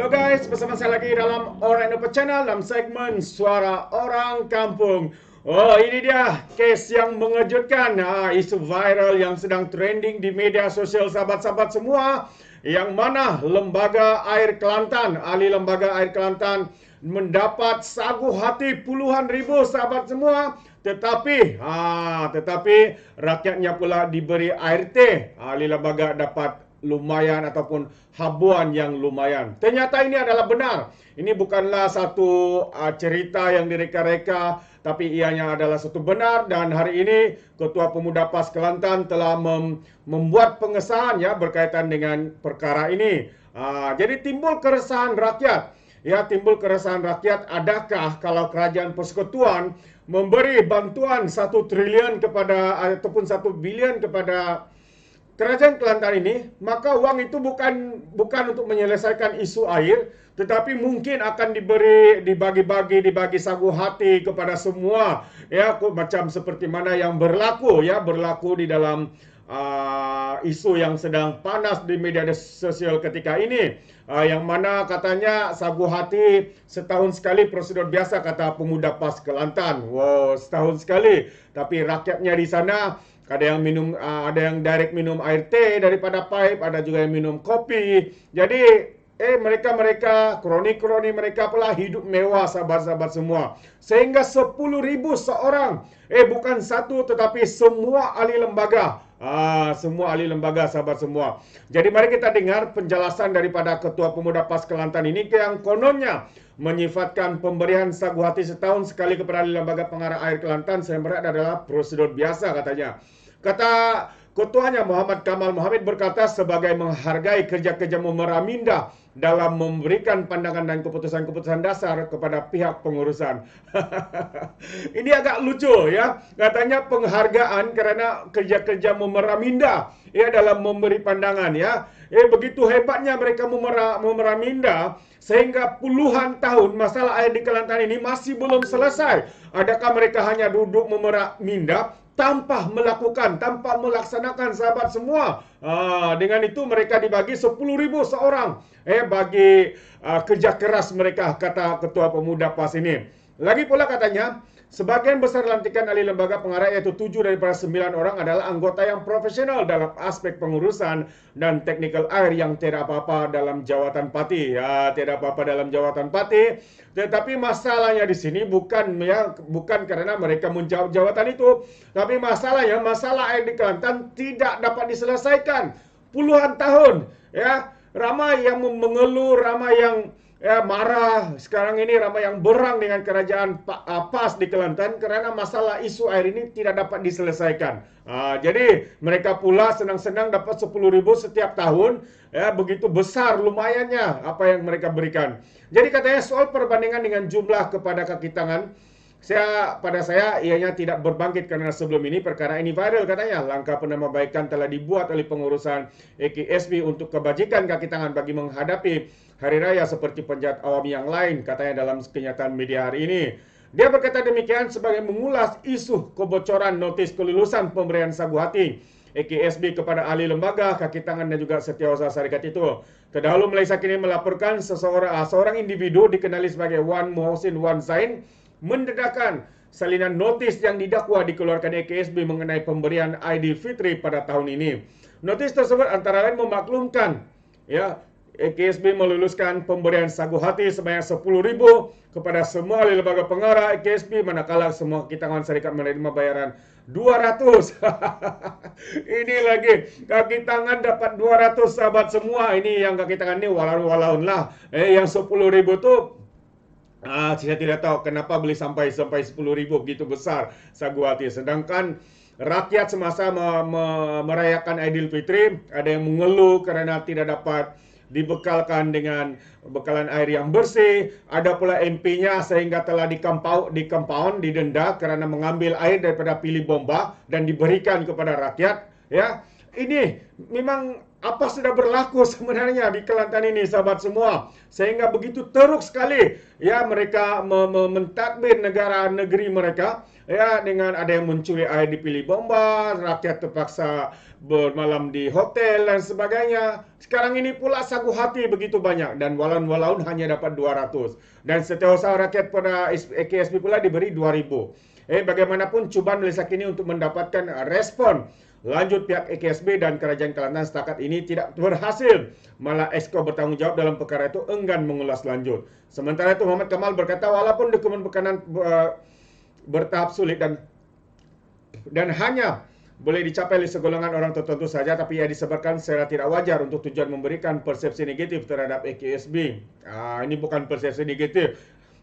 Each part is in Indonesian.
Halo guys, bersama saya lagi dalam Orang Indo Channel dalam segmen Suara Orang Kampung. Oh, ini dia kes yang mengejutkan, isu viral yang sedang trending di media sosial sahabat-sahabat semua, yang mana Lembaga Air Kelantan, ahli Lembaga Air Kelantan mendapat sagu hati puluhan ribu sahabat semua, tetapi rakyatnya pula diberi air teh. Ahli lembaga dapat lumayan ataupun habuan yang lumayan. Ternyata ini adalah benar. Ini bukanlah satu cerita yang direka-reka, tapi ianya adalah satu benar. Dan hari ini Ketua Pemuda PAS Kelantan telah membuat pengesahan ya berkaitan dengan perkara ini. Jadi timbul keresahan rakyat. Ya, timbul keresahan rakyat, adakah kalau kerajaan persekutuan memberi bantuan 1 triliun kepada ataupun 1 bilion kepada Kerajaan Kelantan ini, maka uang itu bukan untuk menyelesaikan isu air, tetapi mungkin akan dibagi sagu hati kepada semua, ya, macam seperti mana yang berlaku di dalam isu yang sedang panas di media sosial ketika ini, yang mana katanya sagu hati setahun sekali, prosedur biasa kata Pemuda PAS Kelantan. Wow, setahun sekali, tapi rakyatnya di sana ada yang minum, ada yang direct minum air teh daripada pipe, ada juga yang minum kopi. Jadi mereka kroni mereka pula hidup mewah sahabat-sahabat semua. Sehingga 10.000 seorang, bukan satu tetapi semua ahli lembaga. Semua ahli lembaga sahabat semua. Jadi mari kita dengar penjelasan daripada Ketua Pemuda PAS Kelantan ini yang kononnya menyifatkan pemberian sagu hati setahun sekali kepada ahli lembaga pengarah air Kelantan sebenarnya adalah prosedur biasa katanya. Kata ketuanya Muhammad Kamal Muhammad berkata sebagai menghargai kerja-kerja Meraminda dalam memberikan pandangan dan keputusan-keputusan dasar kepada pihak pengurusan. Ini agak lucu ya. Katanya penghargaan karena kerja-kerja Meraminda ya dalam memberi pandangan ya. Begitu hebatnya mereka Meraminda sehingga puluhan tahun masalah air di Kelantan ini masih belum selesai. Adakah mereka hanya duduk Meraminda tanpa melaksanakan sahabat semua? Dengan itu mereka dibagi 10.000 seorang bagi kerja keras mereka, kata Ketua Pemuda PAS ini. Lagi pula katanya, sebagian besar lantikan ahli lembaga pengarah yaitu 7 daripada 9 orang adalah anggota yang profesional dalam aspek pengurusan dan teknikal air yang tidak apa-apa dalam jawatan pati. Ya, tidak apa-apa dalam jawatan pati. Tetapi masalahnya di sini bukan karena mereka menjawab jawatan itu, tapi masalah air di Kelantan tidak dapat diselesaikan puluhan tahun. Ya, ramai yang mengeluh, ramai yang marah. Sekarang ini ramai yang berang dengan kerajaan PAS di Kelantan karena masalah isu air ini tidak dapat diselesaikan. Jadi mereka pula senang-senang dapat 10.000 setiap tahun. Ya, begitu besar lumayannya apa yang mereka berikan. Jadi katanya soal perbandingan dengan jumlah kepada kaki tangan, pada saya ianya tidak berbangkit karena sebelum ini perkara ini viral katanya. Langkah penambahbaikan telah dibuat oleh pengurusan EKSB untuk kebajikan kaki tangan bagi menghadapi hari raya seperti penjahat awam yang lain, katanya dalam kenyataan media hari ini. Dia berkata demikian sebagai mengulas isu kebocoran notis kelulusan pemberian sagu hati EKSB kepada ahli lembaga, kaki tangan dan juga setiausaha syarikat itu. Terdahulu Malaysia kini melaporkan seorang individu dikenali sebagai Wan Muhsin Wan Zain mendedahkan salinan notis yang didakwa dikeluarkan EKSB mengenai pemberian Aidilfitri pada tahun ini. Notis tersebut antara lain memaklumkan ya EKSB meluluskan pemberian sagu hati sebanyak 10.000 kepada semua ahli lembaga pengarah EKSB, manakala semua kaki tangan syarikat menerima bayaran 200. Ini lagi kaki tangan dapat 200 sahabat semua. Ini yang kaki tangan ini walaun lah. Yang 10.000 tuh saya tidak tahu kenapa beli sampai 10.000 begitu besar sagu hati. Sedangkan rakyat semasa merayakan Aidilfitri ada yang mengeluh karena tidak dapat dibekalkan dengan bekalan air yang bersih. Ada pula MP-nya sehingga telah didenda karena mengambil air daripada pilih bomba dan diberikan kepada rakyat. Ya, ini memang apa sudah berlaku sebenarnya di Kelantan ini sahabat semua, sehingga begitu teruk sekali ya mereka mentadbir negeri mereka Ya, dengan ada yang mencuri air di Pili Bomba, rakyat terpaksa bermalam di hotel dan sebagainya. Sekarang ini pula sagu hati begitu banyak dan walaun-walaun hanya dapat 200. Dan setiausaha rakyat pada AKSB pula diberi 2.000. Bagaimanapun cubaan mendesak ini untuk mendapatkan respon lanjut pihak AKSB dan Kerajaan Kelantan setakat ini tidak berhasil. Malah Exco bertanggung jawab dalam perkara itu enggan mengulas lanjut. Sementara itu Muhammad Kamal berkata walaupun dokumen berkenan bertahap sulit dan hanya boleh dicapai oleh segolongan orang tertentu saja, tapi ia disebarkan secara tidak wajar untuk tujuan memberikan persepsi negatif terhadap AKSB. Ini bukan persepsi negatif.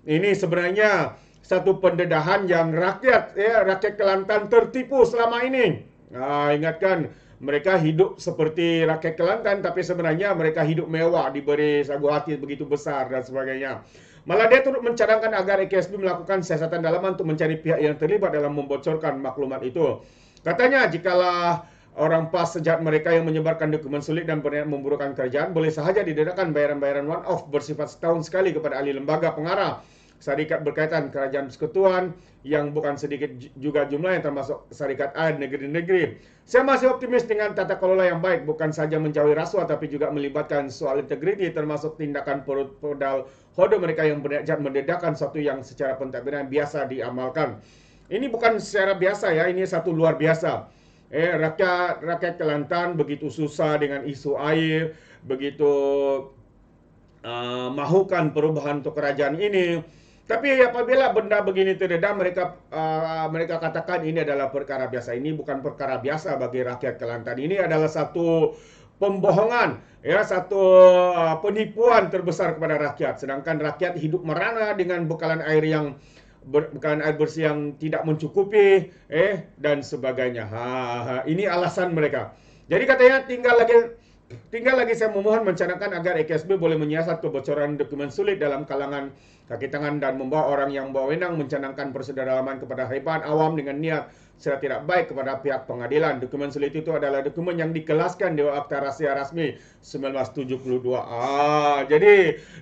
Ini sebenarnya satu pendedahan yang rakyat Kelantan tertipu selama ini. Ingatkan, mereka hidup seperti rakyat Kelantan, tapi sebenarnya mereka hidup mewah, diberi sagu hati begitu besar dan sebagainya. Malah dia turut mencadangkan agar AKSB melakukan siasatan dalaman untuk mencari pihak yang terlibat dalam membocorkan maklumat itu. Katanya, jikalau orang PAS sejahat mereka yang menyebarkan dokumen sulit dan berniat memburukkan kerajaan, boleh sahaja didedakan bayaran-bayaran one-off bersifat setahun sekali kepada ahli lembaga pengarah syarikat berkaitan kerajaan persekutuan yang bukan sedikit juga jumlah yang termasuk syarikat air negeri-negeri. Saya masih optimis dengan tata kelola yang baik, bukan saja menjauhi rasuah tapi juga melibatkan soal integriti termasuk tindakan pedal hodo mereka yang berniat mendedakan sesuatu yang secara pentadbiran biasa diamalkan. Ini bukan secara biasa ya, ini satu luar biasa. Rakyat Kelantan begitu susah dengan isu air, begitu mahukan perubahan untuk kerajaan ini. Tapi apabila benda begini terdedah, mereka katakan ini adalah perkara biasa. Ini bukan perkara biasa bagi rakyat Kelantan. Ini adalah satu pembohongan, satu penipuan terbesar kepada rakyat. Sedangkan rakyat hidup merana dengan bekalan air bersih yang tidak mencukupi, dan sebagainya. Ini alasan mereka. Jadi katanya tinggal lagi saya memohon mencanangkan agar AKSB boleh menyiasat kebocoran dokumen sulit dalam kalangan kaki tangan dan membawa orang yang berwenang mencanangkan prosedur dalaman kepada haiban awam dengan niat secara tidak baik kepada pihak pengadilan. Dokumen sulit itu adalah dokumen yang dikelaskan di Akta Rahsia Rasmi 1972. Jadi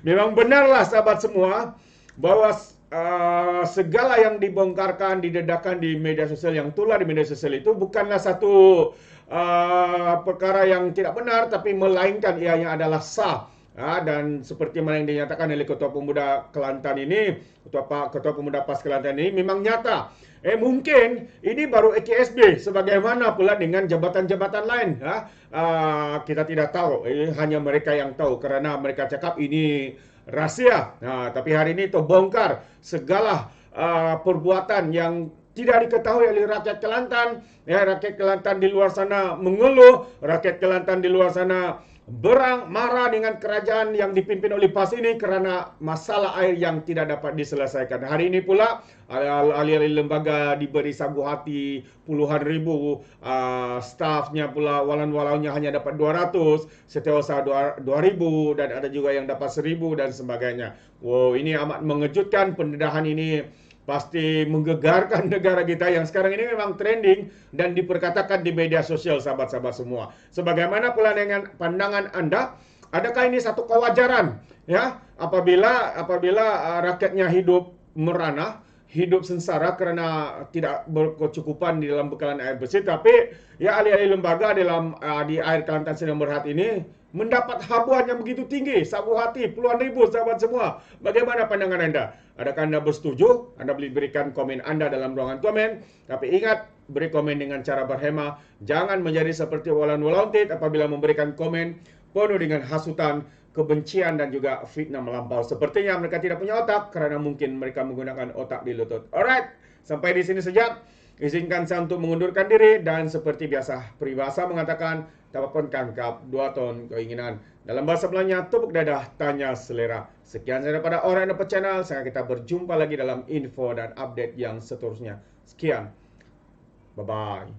memang benarlah sahabat semua bahwa segala yang dibongkarkan, didedakan di media sosial, yang tular di media sosial itu bukanlah satu perkara yang tidak benar, tapi melainkan ianya adalah sah. Dan seperti mana yang dinyatakan oleh Ketua Pemuda Kelantan ini, Ketua Pemuda PAS Kelantan ini memang nyata. Mungkin ini baru AKSB, sebagaimana pula dengan jabatan-jabatan lain. Kita tidak tahu, hanya mereka yang tahu karena mereka cakap ini rahsia. Tapi hari ini terbongkar segala perbuatan yang tidak diketahui oleh rakyat Kelantan. Rakyat Kelantan di luar sana mengeluh, rakyat Kelantan di luar sana marah dengan kerajaan yang dipimpin oleh PAS ini kerana masalah air yang tidak dapat diselesaikan. Hari ini pula ahli-ahli lembaga diberi sagu hati puluhan ribu, stafnya pula walau-walaunya hanya dapat 200, setiausaha 2.000 dan ada juga yang dapat 1.000 dan sebagainya. Wow, ini amat mengejutkan. Pendedahan ini pasti menggegarkan negara kita yang sekarang ini memang trending dan diperkatakan di media sosial, sahabat-sahabat semua. Sebagaimana pula dengan pandangan Anda, adakah ini satu kewajaran apabila rakyatnya hidup merana, hidup sengsara kerana tidak berkecukupan di dalam bekalan air bersih, tapi ahli-ahli lembaga di air Kelantan Sedang Berhad ini mendapat habuan yang begitu tinggi, sagu hati puluhan ribu, sahabat semua. Bagaimana pandangan Anda? Adakah Anda bersetuju? Anda boleh berikan komen Anda dalam ruangan komen. Tapi ingat, beri komen dengan cara berhema. Jangan menjadi seperti Walan Tit apabila memberikan komen penuh dengan hasutan, kebencian dan juga fitnah melampau. Sepertinya mereka tidak punya otak kerana mungkin mereka menggunakan otak di lutut. Alright, sampai di sini saja. Izinkan saya untuk mengundurkan diri dan seperti biasa, peribahasa mengatakan tapapun kangkap, 2 ton keinginan. Dalam bahasa Melayunya, tepuk dadah, tanya selera. Sekian saya daripada Orang Dapat Channel. Sampai kita berjumpa lagi dalam info dan update yang seterusnya. Sekian. Bye-bye.